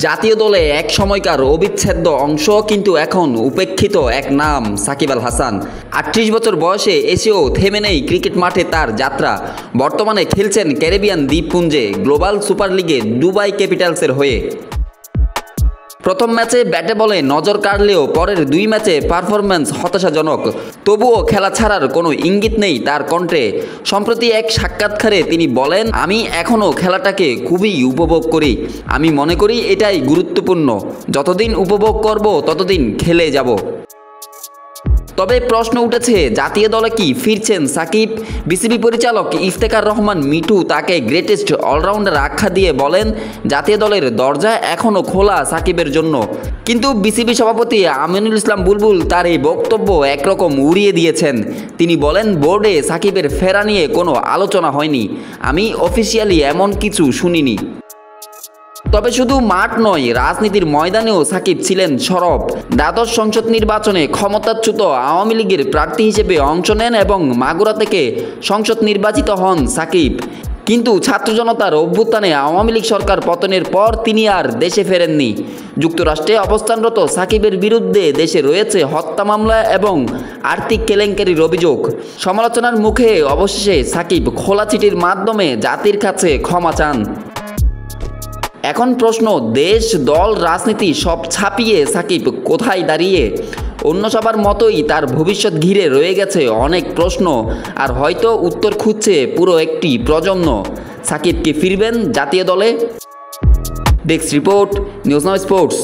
জাতীয় দলে এক সময়কার অবিচ্ছেদ্য অংশ, কিন্তু এখন উপেক্ষিত এক নাম সাকিব আল হাসান। ৩৮ বছর বয়সে এসেও থেমে নেই ক্রিকেট মাঠে তার যাত্রা। বর্তমানে খেলছেন ক্যারিবিয়ান দ্বীপপুঞ্জে গ্লোবাল সুপার লিগে দুবাই ক্যাপিটালসের হয়ে। প্রথম ম্যাচে ব্যাটে বলে নজর কাড়লেও পরের ২ ম্যাচে পারফরম্যান্স হতাশাজনক। তবুও খেলা ছাড়ার কোনো ইঙ্গিত নেই তার কণ্ঠে। সম্প্রতি এক সাক্ষাৎকারে তিনি বলেন, আমি এখনও খেলাটাকে খুবই উপভোগ করি। আমি মনে করি এটাই গুরুত্বপূর্ণ। যতদিন উপভোগ করব ততদিন খেলে যাব। তবে প্রশ্ন উঠেছে, জাতীয় দলে কি ফিরছেন সাকিব? বিসিবি পরিচালক ইফতেখার রহমান মিঠু তাকে গ্রেটেস্ট অলরাউন্ডার আখ্যা দিয়ে বলেন, জাতীয় দলের দরজা এখনও খোলা সাকিবের জন্য। কিন্তু বিসিবি সভাপতি আমিনুল ইসলাম বুলবুল তার এই বক্তব্য একরকম উড়িয়ে দিয়েছেন। তিনি বলেন, বোর্ডে সাকিবের ফেরা নিয়ে কোনো আলোচনা হয়নি। আমি অফিসিয়ালি এমন কিছু শুনিনি। তবে শুধু মাঠ নয়, রাজনীতির ময়দানেও সাকিব ছিলেন সরব। দ্বাদশ সংসদ নির্বাচনে ক্ষমতাচ্যুত আওয়ামী লীগের প্রার্থী হিসেবে অংশ নেন এবং মাগুরা থেকে সংসদ নির্বাচিত হন সাকিব। কিন্তু ছাত্র জনতার অভ্যুত্থানে আওয়ামী লীগ সরকার পতনের পর তিনি আর দেশে ফেরেননি। যুক্তরাষ্ট্রে অবস্থানরত সাকিবের বিরুদ্ধে দেশে রয়েছে হত্যা মামলা এবং আর্থিক কেলেঙ্কারির অভিযোগ। সমালোচনার মুখে অবশেষে সাকিব খোলা চিঠির মাধ্যমে জাতির কাছে ক্ষমা চান। এখন প্রশ্ন, দেশ, দল, রাজনীতি সব ছাপিয়ে সাকিব কোথায় দাঁড়িয়ে? অন্য সবার মতোই তার ভবিষ্যৎ ঘিরে রয়ে গেছে অনেক প্রশ্ন, আর হয়তো উত্তর খুঁজছে পুরো একটি প্রজন্ম। সাকিব কি ফিরবেন জাতীয় দলে? Desk report, news now sports.